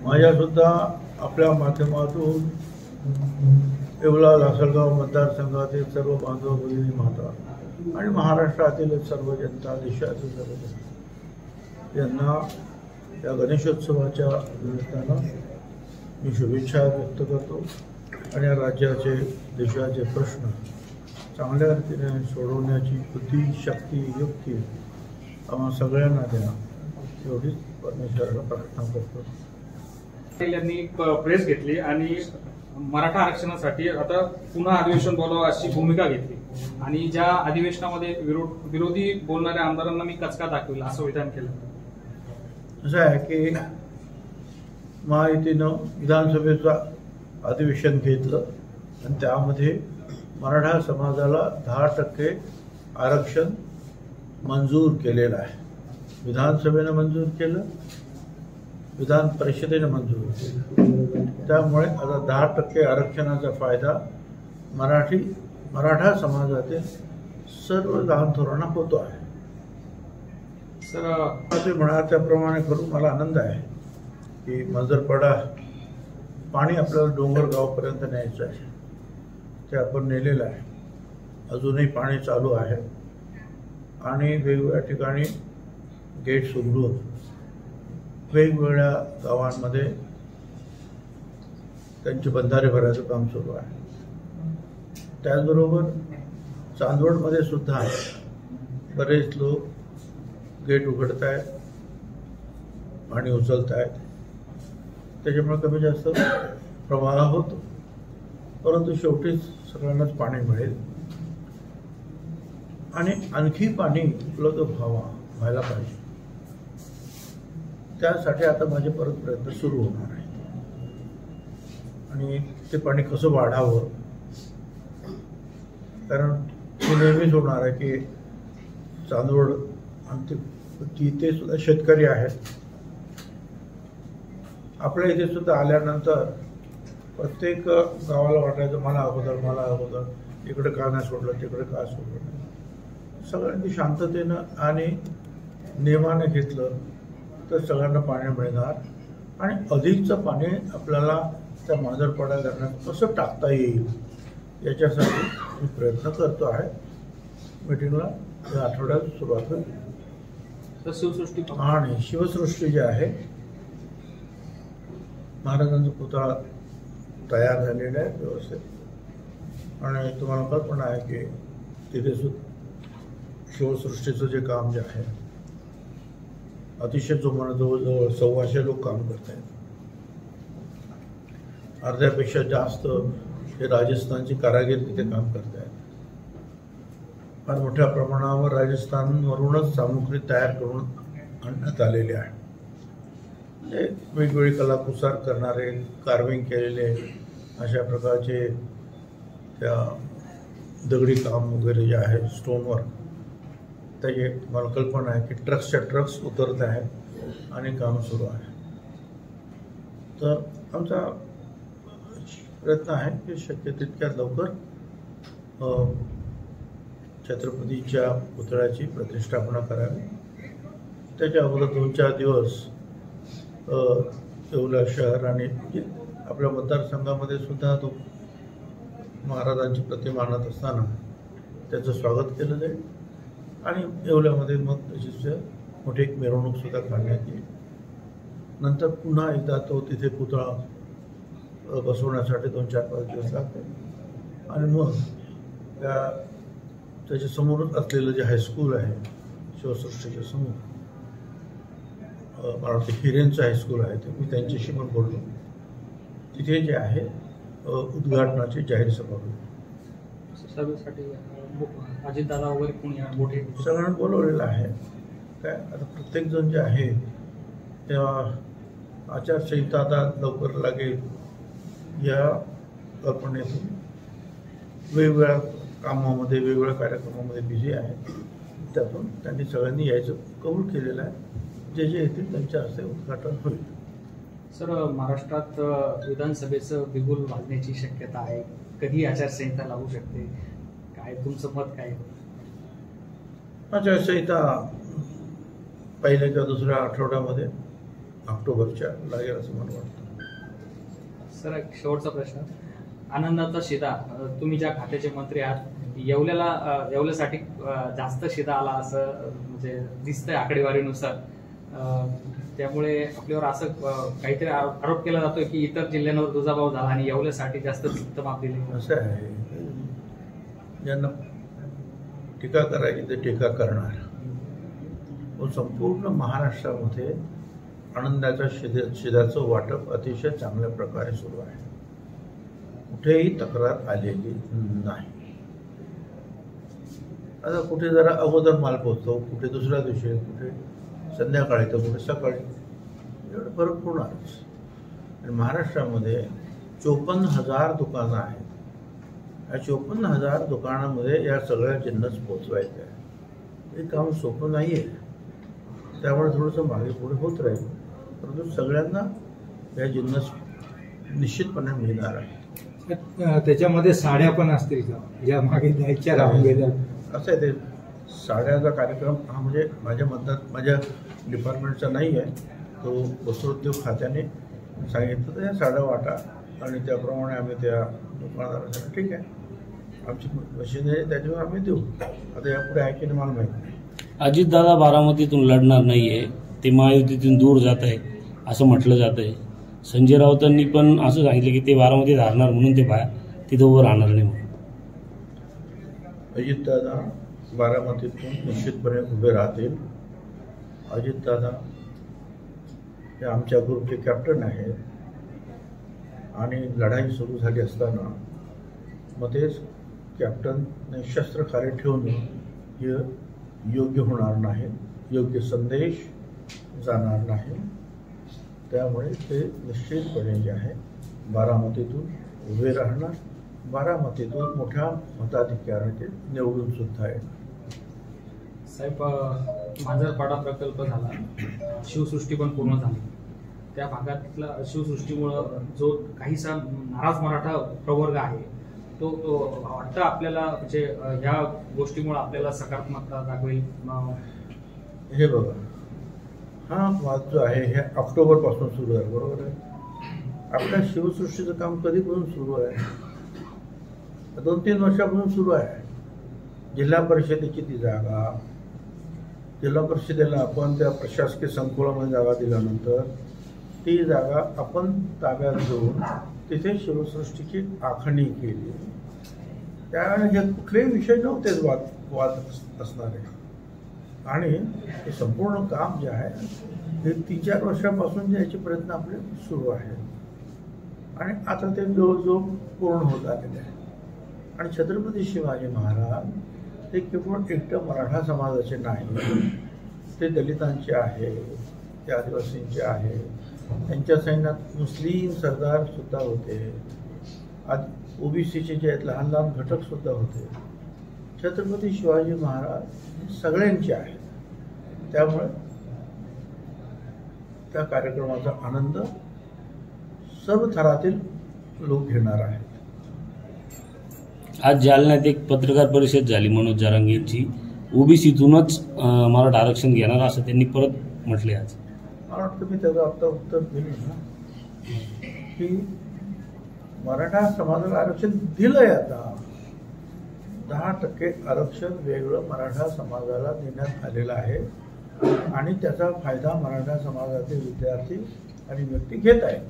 माझ्यासुद्धा आपल्या माध्यमातून येवला लासलगाव मतदारसंघातील सर्व बांधव भगिनी माता आणि महाराष्ट्रातील सर्व जनता, देशातील सर्व जनता यांना या गणेशोत्सवाच्या निमित्तानं मी शुभेच्छा व्यक्त करतो आणि या राज्याचे, देशाचे प्रश्न चांगल्या रीतीने सोडवण्याची बुद्धी, शक्ती, युक्ती आम्हा सगळ्यांना द्या एवढीच परमेश्वराला प्रार्थना करतो. यांनी प्रेस घेतली आणि मराठा आरक्षणासाठी आता पुन्हा अधिवेशन बोलावं अशी भूमिका घेतली आणि ज्या अधिवेशनामध्ये विरोधी बोलणाऱ्या आमदारांना मी कचका दाखवेल असं विधान केलं. असं आहे की महायुतीनं विधानसभेचं अधिवेशन घेतलं आणि त्यामध्ये मराठा समाजाला 10% आरक्षण मंजूर केलेलं आहे. विधानसभेनं मंजूर केलं, विधान परिषदेनं मंजूर केलं. त्यामुळे आता 10% आरक्षणाचा फायदा मराठा समाजातील सर्व लहान थोरांना होतो आहे. सर म्हणाल त्याप्रमाणे करून मला आनंद आहे की मंजरपाडा पाणी आपल्याला डोंगरगावपर्यंत न्यायचं आहे, ते आपण नेलेलं आहे. अजूनही पाणी चालू आहे आणि वेगवेगळ्या ठिकाणी गेट्स उघडून वेगवेगळ्या गावांमध्ये त्यांचे बंधारे भरायचं काम सुरू आहे. त्याचबरोबर चांदवडमध्ये सुद्धा बरेच लोक गेट उघडत आहेत, पाणी उचलत आहेत. त्याच्यामुळे कमी जास्त प्रवाह होतो, परंतु शेवटीच सगळ्यांनाच पाणी मिळेल आणि आणखी पाणी उपलब्ध व्हायला पाहिजे. त्यासाठी आता माझे परत प्रयत्न सुरू होणार आहेत आणि ते पाणी कसं वाढावं, कारण हे नेहमीच होणार आहे की चांदवड आणि तिथे सुद्धा शेतकरी आहेत. आपल्या इथे सुद्धा आल्यानंतर प्रत्येक गावाला वाटायचं मला अगोदर, इकडे का नाही सोडलं, तिकडे का सोडलं नाही. सगळ्यांनी शांततेनं आणि नियमाने घेतलं तर सगळ्यांना पाणी मिळणार आणि अधिकचं पाणी आपल्याला त्या मांजरपाडा धरणात कसं टाकता येईल याच्यासाठी मी प्रयत्न करतो आहे. मीटिंगला या आठवड्यात सुरुवात होईल. आणि शिवसृष्टी जी आहे, महाराजांचा पुतळा तयार झालेला आहे व्यवस्थित आणि तुम्हाला कल्पना आहे की तिथे शिवसृष्टीचं जे काम जे आहे अतिशय जोमानं जवळजवळ 125 लोक काम करत आहेत. अर्ध्यापेक्षा जास्त हे राजस्थानची कारागीर तिथे काम करत आहेत. फार मोठ्या प्रमाणावर राजस्थानवरूनच सामुग्री तयार करून आणण्यात आलेली आहे. वेगवेगळी कलाकुसार करणारे, कार्विंग केलेले अशा प्रकारचे त्या दगडी काम वगैरे जे आहे, स्टोनवर्क, त्याची मला कल्पना आहे की ट्रक्सच्या ट्रक्स उतरत आहेत आणि काम सुरू आहे. तर आमचा प्रयत्न आहे की शक्य तितक्यात लवकर छत्रपतीच्या पुतळ्याची प्रतिष्ठापना करावी. त्याच्या अगोदर 2-4 दिवस येवला शहर आणि आपल्या मतदारसंघामध्ये सुद्धा तो महाराजांची प्रतिमा आणत असताना त्याचं स्वागत केलं जाईल आणि येवल्यामध्ये मग तशीच मोठी एक मिरवणूक सुद्धा काढण्यात येईल. नंतर पुन्हा एकदा तो तिथे पुतळा बसवण्यासाठी 2-4-5 दिवस लागतात आणि मग त्याच्या समोरच असलेलं जे हायस्कूल आहे शिवसृष्टीच्या समोर, मला वाटतं हिरेंचं हायस्कूल आहे, ते मी त्यांच्याशी पण बोललो. तिथे जे आहे उद्घाटनाची जाहीर सभा होईल. अजितदादा वगैरे कोणी सगळ्यांना बोलवलेलं आहे. काय आता प्रत्येकजण जे आहे तेव्हा आचारसंहिता आता लवकर लागेल या कल्पनेतून वेगवेगळ्या कामामध्ये, वेगवेगळ्या कार्यक्रमामध्ये बिझी आहे. त्यातून त्यांनी सगळ्यांनी यायचं कबूल केलेलं आहे. जे येतील त्यांच्या हस्ते उद्घाटन होईल. सर, महाराष्ट्रात विधानसभेचं बिगुल वाजण्याची शक्यता आहे. कधी आचारसंहिता लागू शकते, काय तुमचं मत काय? आचारसंहिता पहिल्या किंवा दुसऱ्या आठवड्यामध्ये ऑक्टोबरच्या लागेल असं मला वाटतं. सर, एक शेवटचा प्रश्न. आनंदाचा शिदा, तुम्ही ज्या खात्याचे मंत्री आहात, येवल्यासाठी जास्त शिदा आला असं म्हणजे दिसतंय आकडेवारीनुसार. त्यामुळे आपल्यावर असं काहीतरी आरोप केला जातोय की इतर जिल्ह्यांवर दुजाभाव झाला आणि येवल्यासाठी जास्त माप दिले. असं आहे, ज्यांना टीका करायची ते टीका करणार. संपूर्ण महाराष्ट्रामध्ये आनंदाच्या शिद्याचं वाटप अतिशय चांगल्या प्रकारे सुरू आहे. कुठेही तक्रार आलेली नाही. आता कुठे जरा अगोदर माल पोहोचतो, कुठे दुसऱ्या दिवशी, कुठे संध्याकाळी तर कुठे सकाळी, एवढं फरक होणारच. आणि महाराष्ट्रामध्ये 54,000 दुकानं आहेत. या 54,000 दुकानामध्ये या सगळ्या जिन्नस पोचवायचं आहे. हे काम सोपं नाही आहे. त्यामुळे थोडंसं मागे पुढे होत राहील, परंतु सगळ्यांना या जिन्नस निश्चितपणे मिळणार आहे. त्याच्यामध्ये साड्या पण असतील का, ज्या मागे द्यायच्या राहून गेल्या? असं आहे, ते साड्याचा कार्यक्रम हा म्हणजे माझ्या डिपार्टमेंटचा नाही आहे. तो वस्त्रोद्योग खात्याने सांगितलं तर या साड्या वाटा आणि त्याप्रमाणे आम्ही त्या दुकानदारांसाठी ठीक आहे, आमची मशीन आहे त्याच्यावर आम्ही देऊ. आता यापुढे आहे की नाही मला माहीत नाही. अजितदादा बारामतीतून लढणार नाहीये, ते महायुतीतून दूर जात आहे असं म्हटलं जात आहे. संजय राऊतांनी पण असं सांगितलं की ते बारामतीत हारणार म्हणून ते तिथं उभं राहणार नाही म्हणून. अजितदादा बारामतीतून निश्चितपणे उभे राहतील. अजितदादा हे आमच्या ग्रुपचे कॅप्टन आहेत आणि लढाई सुरू झाली असताना मग तेच कॅप्टनने शस्त्र खाली ठेवून हे योग्य होणार नाही, योग्य संदेश जाणार नाही. त्यामुळे ते निश्चितपणे जे आहे बारामतीतून उभे राहणार. बारामतीतून मोठ्या मताधिक्याने ते निवडून सुद्धा येणार. साहेब, मांजरपाडा प्रकल्प झाला, शिवसृष्टी पण पूर्ण झाली. त्या भागातला शिवसृष्टीमुळं जो काहीसा नाराज मराठा प्रवर्ग आहे तो वाटतं आपल्याला, म्हणजे ह्या गोष्टीमुळे आपल्याला सकारात्मकता दाखवेल. हे बघा, हा वाद जो आहे हे ऑक्टोबरपासून सुरू आहे, बरोबर आहे. आपल्या शिवसृष्टीचं काम कधीपासून सुरू आहे? 2-3 वर्षापासून सुरू आहे. जिल्हा परिषदेची ती जागा, जिल्हा परिषदेला आपण त्या प्रशासकीय संकुलामध्ये जागा दिल्यानंतर ती जागा आपण ताब्यात घेऊन तिथे शिवसृष्टीची आखणी केली. त्यावेळेला हे कुठलेही विषय नव्हतेच वाद असणारे. आणि हे संपूर्ण काम जे आहे हे 3-4 वर्षापासून याचे प्रयत्न आपले सुरू आहेत आणि आता ते जवळजवळ पूर्ण होत आलेले आहे. आणि छत्रपती शिवाजी महाराज हे केवळ एकटं मराठा समाजाचे नाही, ते दलितांचे आहे, ते आदिवासींचे आहे. त्यांच्या सैन्यात मुस्लिम सरदार सुद्धा होते, ओबीसीचे जे लहान लहान घटक सुद्धा होते. छत्रपती शिवाजी महाराज सगळ्यांचे आहेत. त्यामुळे त्या कार्यक्रमाचा आनंद सर्व थरातील लोक घेणार आहेत. आज जालन्यात एक पत्रकार परिषद झाली मनोज जरांगे यांची. ओबीसीतूनच मराठा आरक्षण घेणार असं त्यांनी परत म्हटले. आज मला वाटतं मी त्याचं आता उत्तर दिलं ना, की मराठा समाजाला आरक्षण दिलंय. आता 10% आरक्षण वेगळं मराठा समाजाला देण्यात आलेलं आहे आणि त्याचा फायदा मराठा समाजातील विद्यार्थी आणि व्यक्ती घेत आहेत.